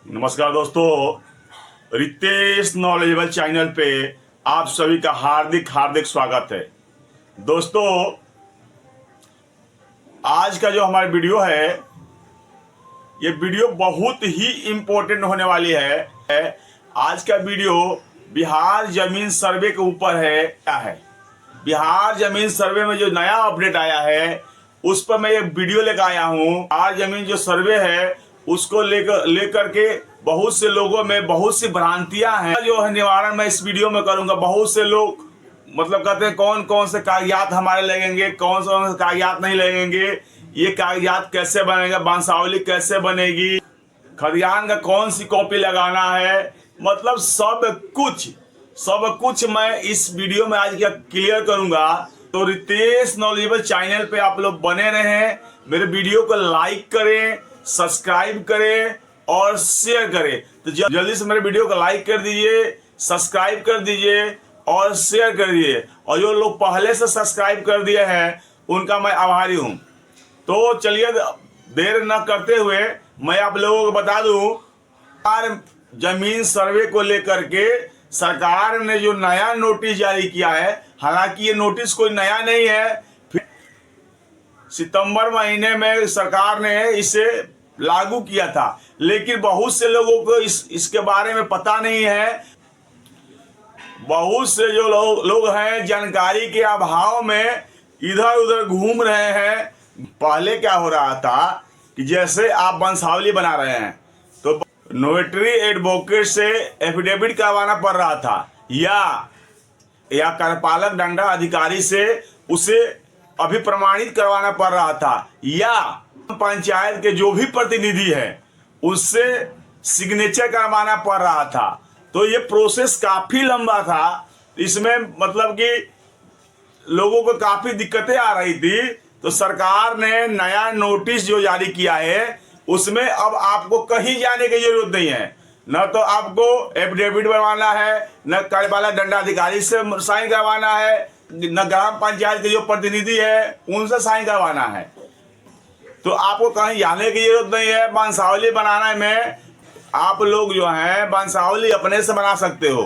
नमस्कार दोस्तों, Ritesh knowledgeable channel पे आप सभी का हार्दिक हार्दिक स्वागत है। दोस्तों, आज का जो हमारा वीडियो है, ये वीडियो बहुत ही इम्पोर्टेंट होने वाली है। आज का वीडियो बिहार जमीन सर्वे के ऊपर है। क्या है बिहार जमीन सर्वे में जो नया अपडेट आया है, उस पर मैं एक वीडियो लेकर आया हूँ। बिहार जमीन जो सर्वे है उसको लेकर के बहुत से लोगों में बहुत सी भ्रांतियां हैं, जो है निवारण मैं इस वीडियो में करूंगा। बहुत से लोग कहते हैं कौन कौन से कागजात हमारे लगेंगे, कौन कौन से कागजात नहीं लगेंगे, ये कागजात कैसे बनेगा, वंशावली कैसे बनेगी, खतियान का कौन सी कॉपी लगाना है, मतलब सब कुछ मैं इस वीडियो में आज क्या क्लियर करूंगा। तो रितेश नॉलेजेबल चैनल पे आप लोग बने रहें, मेरे वीडियो को लाइक करें, सब्सक्राइब करें और शेयर करें। तो जल्दी से मेरे वीडियो को लाइक कर दीजिए, सब्सक्राइब कर दीजिए और शेयर कर दीजिए। और जो लोग पहले से सब्सक्राइब कर दिए हैं उनका मैं आभारी हूं। तो चलिए देर न करते हुए मैं आप लोगों को बता दूं, जमीन सर्वे को लेकर के सरकार ने जो नया नोटिस जारी किया है, हालांकि ये नोटिस कोई नया नहीं है। सितंबर महीने में सरकार ने इसे लागू किया था, लेकिन बहुत से लोगों को इसके बारे में पता नहीं है। बहुत से जो लोग हैं जानकारी के अभाव में इधर उधर घूम रहे हैं। पहले क्या हो रहा था कि जैसे आप वंशावली बना रहे हैं तो नोटरी एडवोकेट से एफिडेविट करवाना पड़ रहा था, या कार्यपालक दंडा अधिकारी से उसे अभिप्रमाणित करवाना पड़ रहा था, या पंचायत के जो भी प्रतिनिधि है उससे सिग्नेचर करवाना पड़ रहा था। तो ये प्रोसेस काफी लंबा था। इसमें मतलब कि लोगों को काफी दिक्कतें आ रही थी। तो सरकार ने नया नोटिस जो जारी किया है, उसमें अब आपको कहीं जाने की जरूरत नहीं है। न तो आपको एफिडेविट बनवाना है, न कार्यपालक दंडाधिकारी से साइन करवाना है, न ग्राम पंचायत के जो प्रतिनिधि है उनसे साइन करवाना है। तो आपको कहीं जाने की जरूरत नहीं है। वंशावली बनाने में आप लोग जो हैं वंशावली अपने से बना सकते हो।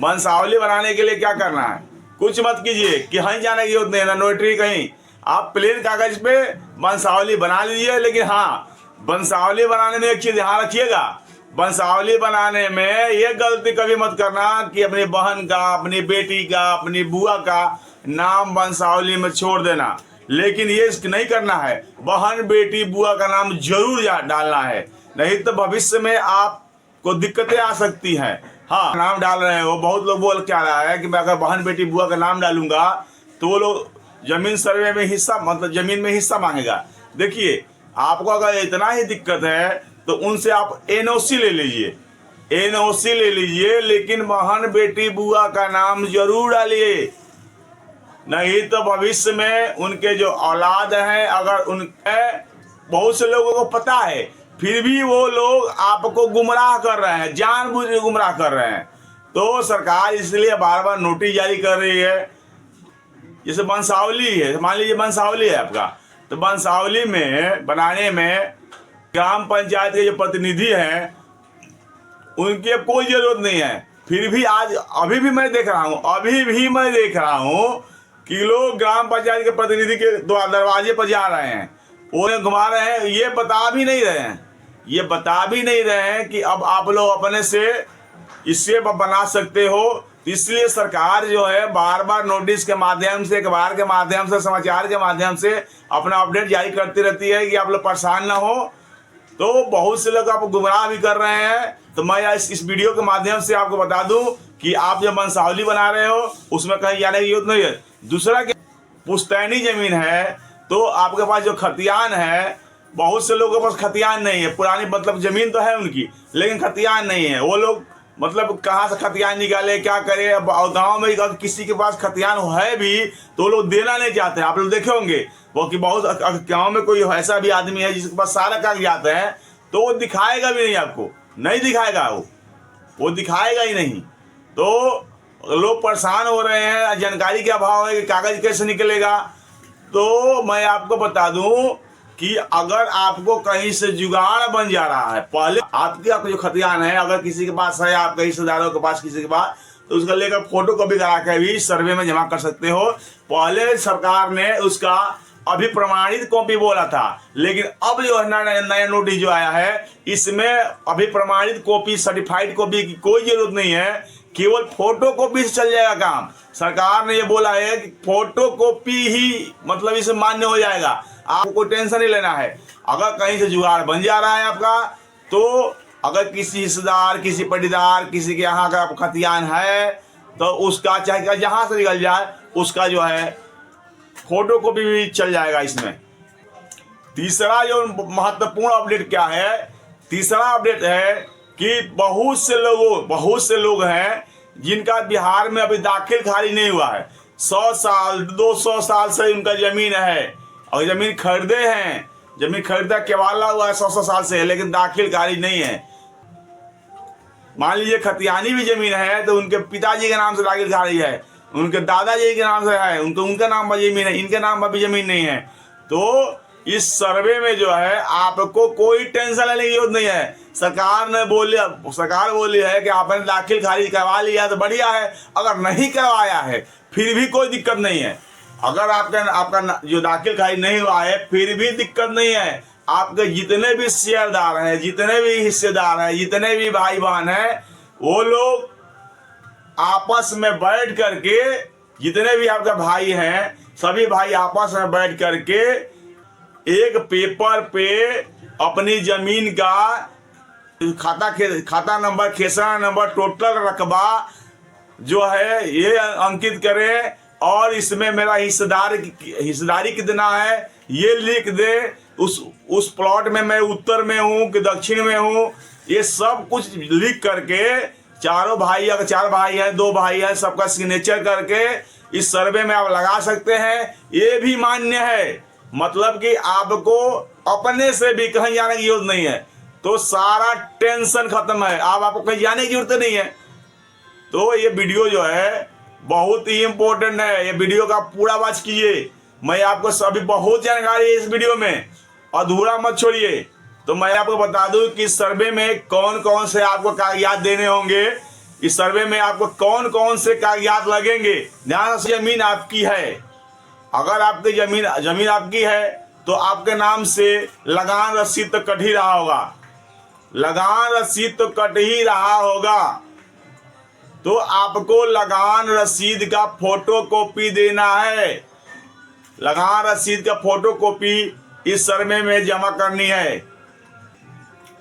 वंशावली बनाने के लिए क्या करना है, कुछ मत कीजिए, कहीं जाने की जरूरत नहीं है, ना नोटरी कहीं। आप प्लेन कागज पे वंशावली बना लीजिए। लेकिन हाँ, वंशावली बनाने में एक चीज ध्यान रखिएगा, वंशावली बनाने में ये गलती कभी मत करना कि अपनी बहन का, अपनी बेटी का, अपनी बुआ का नाम वंशावली में छोड़ देना। लेकिन ये नहीं करना है, बहन बेटी बुआ का नाम जरूर डालना है, नहीं तो भविष्य में आपको दिक्कतें आ सकती हैं। हाँ, नाम डाल रहे हो, बहुत लोग बोल क्या रहा है कि मैं अगर बहन बेटी बुआ का नाम डालूंगा तो वो लोग जमीन सर्वे में हिस्सा, मतलब जमीन में हिस्सा मांगेगा। देखिए, आपको अगर इतना ही दिक्कत है तो उनसे आप एनओसी ले लीजिए, लेकिन बहन बेटी बुआ का नाम जरूर डालिए। नहीं तो भविष्य में उनके जो औलाद हैं, अगर उनके बहुत से लोगों को पता है फिर भी वो लोग आपको गुमराह कर रहे हैं, जानबूझ के गुमराह कर रहे हैं। तो सरकार इसलिए बार बार नोटिस जारी कर रही है। जैसे वंशावली है, मान लीजिए वंशावली है आपका, तो वंशावली में बनाने में ग्राम पंचायत के जो प्रतिनिधि हैं उनकी अब कोई जरूरत नहीं है। फिर भी अभी भी मैं देख रहा हूँ कि लोग ग्राम पंचायत के प्रतिनिधि के दरवाजे पर जा रहे हैं, उन्हें घुमा रहे हैं। ये बता भी नहीं रहे हैं कि अब आप लोग अपने से इससे बना सकते हो। इसलिए सरकार जो है बार बार नोटिस के माध्यम से, अखबार के माध्यम से, समाचार के माध्यम से अपना अपडेट जारी करती रहती है कि आप लोग परेशान ना हो। तो बहुत से लोग आपको गुमराह भी कर रहे हैं। तो मैं इस वीडियो के माध्यम से आपको बता दूं कि आप जब वंशावली बना रहे हो उसमें कहीं जाने की जरूरत नहीं है। दूसरा कि पुश्तैनी जमीन है, तो आपके पास जो खतियान है, बहुत से लोगों के पास खतियान नहीं है, पुरानी मतलब जमीन तो है उनकी लेकिन खतियान नहीं है। वो लोग मतलब कहाँ से खतियान निकाले, क्या करे। अब गाँव में अगर किसी के पास खतियान है भी तो वो लोग देना नहीं चाहते। आप लोग देखे होंगे वो कि बहुत गाँव में कोई ऐसा भी आदमी है जिसके पास सारा कागजात है, तो वो दिखाएगा भी नहीं, आपको नहीं दिखाएगा, वो दिखाएगा ही नहीं। तो लोग परेशान हो रहे हैं, जानकारी के अभाव है कि कागज कैसे निकलेगा। तो मैं आपको बता दूं कि अगर आपको कहीं से जुगाड़ बन जा रहा है, पहले आपके जो खतियान है अगर किसी के पास है, आपके रिश्तेदारों के पास किसी के पास, तो उसका लेकर फोटो कॉपी करा के भी सर्वे में जमा कर सकते हो। पहले सरकार ने उसका अभिप्रमाणित कॉपी बोला था, लेकिन अब जो है नया नोटिस जो आया है, इसमें अभिप्रमाणित कॉपी, सर्टिफाइड कॉपी की कोई जरूरत नहीं है, केवल फोटो कॉपी से चल जाएगा काम। सरकार ने ये बोला है कि फोटो कॉपी ही मतलब इसे मान्य हो जाएगा, आपको कोई टेंशन नहीं लेना है। अगर कहीं से जुगाड़ बन जा रहा है आपका, तो अगर किसी हिस्सेदार, किसी पटीदार, किसी के यहाँ का खतियान है, तो उसका चाहे जहाँ से निकल जाए उसका जो है फोटो कॉपी भी चल जाएगा इसमें। तीसरा जो महत्वपूर्ण अपडेट क्या है, तीसरा अपडेट है कि बहुत से लोग हैं जिनका बिहार में अभी दाखिल खारिज नहीं हुआ है। 100 साल 200 साल से उनका जमीन है और जमीन खरीदे हैं, जमीन खरीदा केवाला हुआ है 100 साल से, लेकिन दाखिल खारिज नहीं है। मान लीजिए खतियानी भी जमीन है तो उनके पिताजी के नाम से दाखिल खारिज है, उनके दादाजी के नाम से है, उनका नाम पर जमीन है, इनके नाम पर भी जमीन नहीं है। तो इस सर्वे में जो है आपको कोई टेंशन लेने की जरूरत नहीं है। सरकार बोली है कि आपने दाखिल खारिज करवा लिया तो बढ़िया है, अगर नहीं करवाया है फिर भी कोई दिक्कत नहीं है। अगर आपका जो दाखिल खारिज नहीं हुआ है फिर भी दिक्कत नहीं है। आपके जितने भी शेयरदार हैं, जितने भी हिस्सेदार हैं, जितने भी भाई बहन हैं, वो लोग आपस में बैठ करके, जितने भी आपके भाई हैं सभी भाई आपस में बैठ करके एक पेपर पे अपनी जमीन का खाता नंबर, खेसरा नंबर, टोटल रकबा जो है ये अंकित करें और इसमें मेरा हिस्सेदारी कितना है ये लिख दे। उस प्लॉट में मैं उत्तर में हूँ कि दक्षिण में हूँ, ये सब कुछ लिख करके चारों भाई, अगर 4 भाई हैं, 2 भाई हैं, सबका सिग्नेचर करके इस सर्वे में आप लगा सकते हैं। ये भी मान्य है, मतलब कि आपको अपने से भी कहीं जाने की जरूरत नहीं है, तो सारा टेंशन खत्म है, आपको कहीं जाने की जरूरत नहीं है। तो ये वीडियो जो है बहुत ही इंपॉर्टेंट है, ये वीडियो का पूरा वॉच कीजिए। मैं आपको सभी बहुत जानकारी है इस वीडियो में, अधूरा मत छोड़िए। तो मैं आपको बता दूं कि सर्वे में कौन कौन से आपको कागजात देने होंगे, इस सर्वे में आपको कौन कौन से कागजात लगेंगे। ध्यान से, जमीन आपकी है, अगर आपकी जमीन आपकी है तो आपके नाम से लगान रसीद तो कट ही रहा होगा, लगान रसीद तो कट ही रहा होगा। तो आपको लगान रसीद का फोटो कॉपी देना है, लगान रसीद का फोटो कॉपी इस सर्वे में जमा करनी है।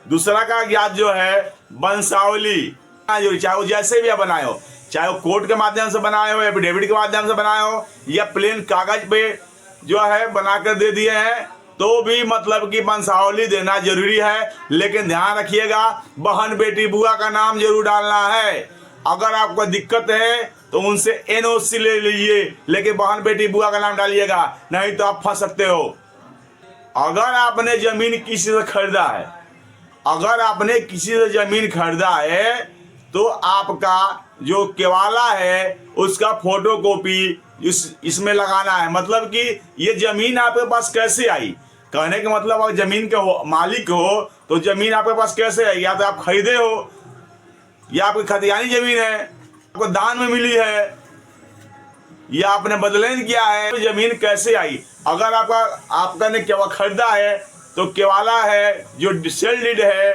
दूसरा कागजात जो है वंशावली, चाहे वो जैसे भी आप बनाए हो, चाहे वो कोर्ट के माध्यम से बनाए हो, एफिडेविट के माध्यम से बनाए हो, या प्लेन कागज पे जो है बनाकर दे दिए हैं, तो भी मतलब कि वंशावली देना जरूरी है। लेकिन ध्यान रखिएगा, बहन बेटी बुआ का नाम जरूर डालना है। अगर आपको दिक्कत है तो उनसे NOC ले लीजिए, लेकिन बहन बेटी बुआ का नाम डालिएगा, नहीं तो आप फंस सकते हो। अगर आपने जमीन किसी से खरीदा है, अगर आपने किसी से जमीन खरीदा है तो आपका जो केवाला है उसका फोटो कॉपी इसमें लगाना है। मतलब कि ये जमीन आपके पास कैसे आई, कहने का मतलब अगर जमीन के मालिक हो तो जमीन आपके पास कैसे आई, या तो आप खरीदे हो या आपकी खतियानी जमीन है, आपको दान में मिली है, या आपने बदलेन किया है, तो जमीन कैसे आई। अगर आपका ने खरीदा है तो केवाला है, जो सेल डीड है,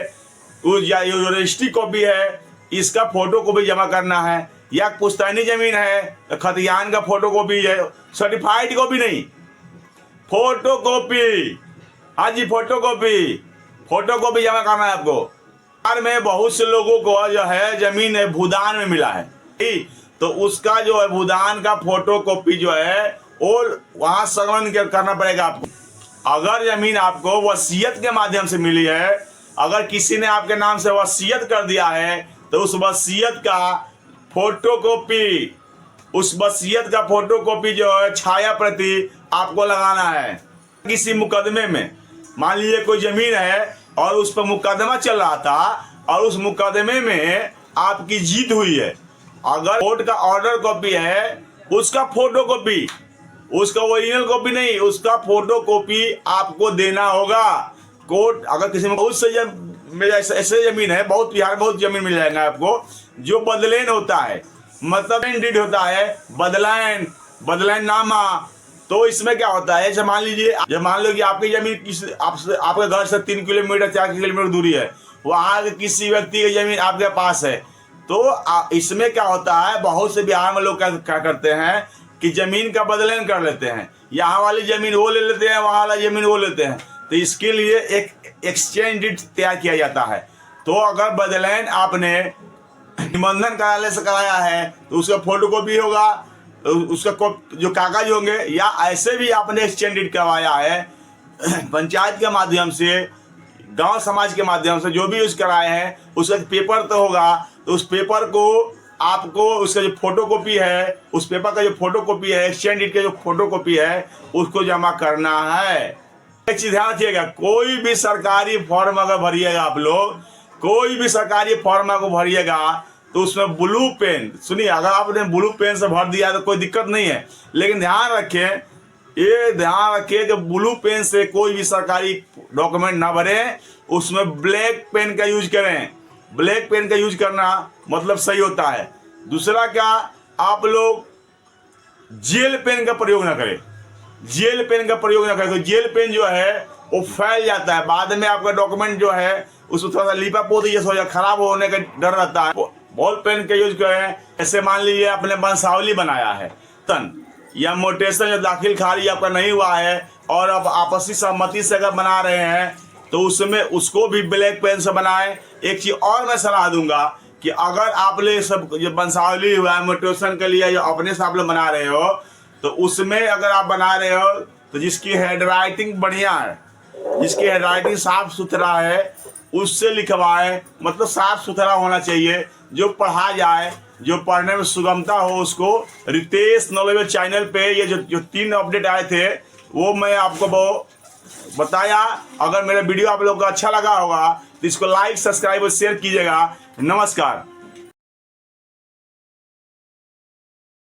या जो रजिस्ट्री कॉपी है, इसका फोटो कॉपी जमा करना है। या पुश्तैनी जमीन है तो खतियान का फोटो कॉपी है, सर्टिफाइड कॉपी नहीं, फोटो कॉपी। हाँ जी, फोटो कॉपी जमा करना है आपको। बिहार में बहुत से लोगों को जो है जमीन है भूदान में मिला है, तो उसका जो है भूदान का फोटो कॉपी जो है वो वहाँ संलग्न करना पड़ेगा आपको। अगर जमीन आपको वसीयत के माध्यम से मिली है, अगर किसी ने आपके नाम से वसीयत कर दिया है, तो उस वसीयत का फोटो कॉपी, उस वसीयत का फोटो कॉपी जो है छाया प्रति आपको लगाना है। किसी मुकदमे में मान लीजिए कोई जमीन है और उस पर मुकदमा चल रहा था और उस मुकदमे में आपकी जीत हुई है, अगर कोर्ट का ऑर्डर कॉपी है उसका फोटो कॉपी उसका ओरिजिनल कॉपी नहीं, उसका फोटो कॉपी आपको देना होगा। कोर्ट अगर किसी में बहुत से ऐसे जमीन है, बहुत बिहार बहुत जमीन मिल जाएगा आपको, जो बदलैन होता है, मतलब डीड होता है, बदलैन नामा। तो इसमें क्या होता है, जैसे मान लीजिए, जब मान लो कि आपकी जमीन आपके घर से 3 किलोमीटर 4 किलोमीटर दूरी है, वहां के किसी व्यक्ति की जमीन आपके पास है, तो इसमें क्या होता है, बहुत से बिहार में लोग क्या करते हैं कि जमीन का बदलैन कर लेते हैं, यहाँ वाली जमीन वो ले लेते हैं, वहाँ वाला जमीन वो लेते हैं। तो इसके लिए एक एक्सचेंज डीड तैयार किया जाता है। तो अगर बदलैन आपने निबंधन कार्यालय से कराया है तो उसका फोटोकॉपी होगा, उसका जो कागज होंगे, या ऐसे भी आपने एक्सचेंज डीड करवाया है पंचायत के माध्यम से, गांव समाज के माध्यम से, जो भी यूज कराए हैं, उसका पेपर तो होगा। तो उस पेपर को आपको, उसका जो फोटोकॉपी है, उस पेपर का जो फोटोकॉपी है, एक्सचेंज डीड का जो फोटोकॉपी है, उसको जमा करना है। एक चीज ध्यान रखिएगा, कोई भी सरकारी फॉर्म अगर भरिएगा आप लोग, कोई भी सरकारी फॉर्म को भरिएगा तो उसमें ब्लू पेन, सुनिए, अगर आपने ब्लू पेन से भर दिया तो कोई दिक्कत नहीं है, लेकिन ध्यान रखें, ये ध्यान रखिए कि ब्लू पेन से कोई भी सरकारी डॉक्यूमेंट ना भरें, उसमें ब्लैक पेन का यूज करें। ब्लैक पेन का यूज करना मतलब सही होता है। दूसरा क्या, आप लोग जेल पेन का प्रयोग ना करें, जेल पेन का प्रयोग ना करें। तो जेल पेन जो है वो फैल जाता है, बाद में आपका डॉक्यूमेंट जो है उसको थोड़ा सा लिपा पोती जैसा हो जाए, खराब होने का डर रहता है। बॉल पेन का यूज करें। ऐसे मान लीजिए आपने वंशावली बनाया है तन, या मोटेशन या दाखिल खारिज आपका नहीं हुआ है, और आप आपसी सहमति से अगर बना रहे हैं तो उसमें उसको भी ब्लैक पेन से बनाएं। एक चीज और मैं सलाह दूंगा कि अगर आप लोग सब जो वंशावली हुआ है मोटेशन के लिए, जो अपने से आप लोग बना रहे हो, तो उसमें अगर आप बना रहे हो तो जिसकी हैंड राइटिंग बढ़िया है, जिसकी हैंड राइटिंग साफ सुथरा है, उससे लिखवाएं। मतलब साफ सुथरा होना चाहिए, जो पढ़ा जाए, जो पढ़ने में सुगमता हो उसको। रितेश नॉलेज चैनल पे ये जो 3 अपडेट आए थे वो मैं आपको बताया। अगर मेरा वीडियो आप लोगों को अच्छा लगा होगा तो इसको लाइक, सब्सक्राइब और शेयर कीजिएगा। नमस्कार।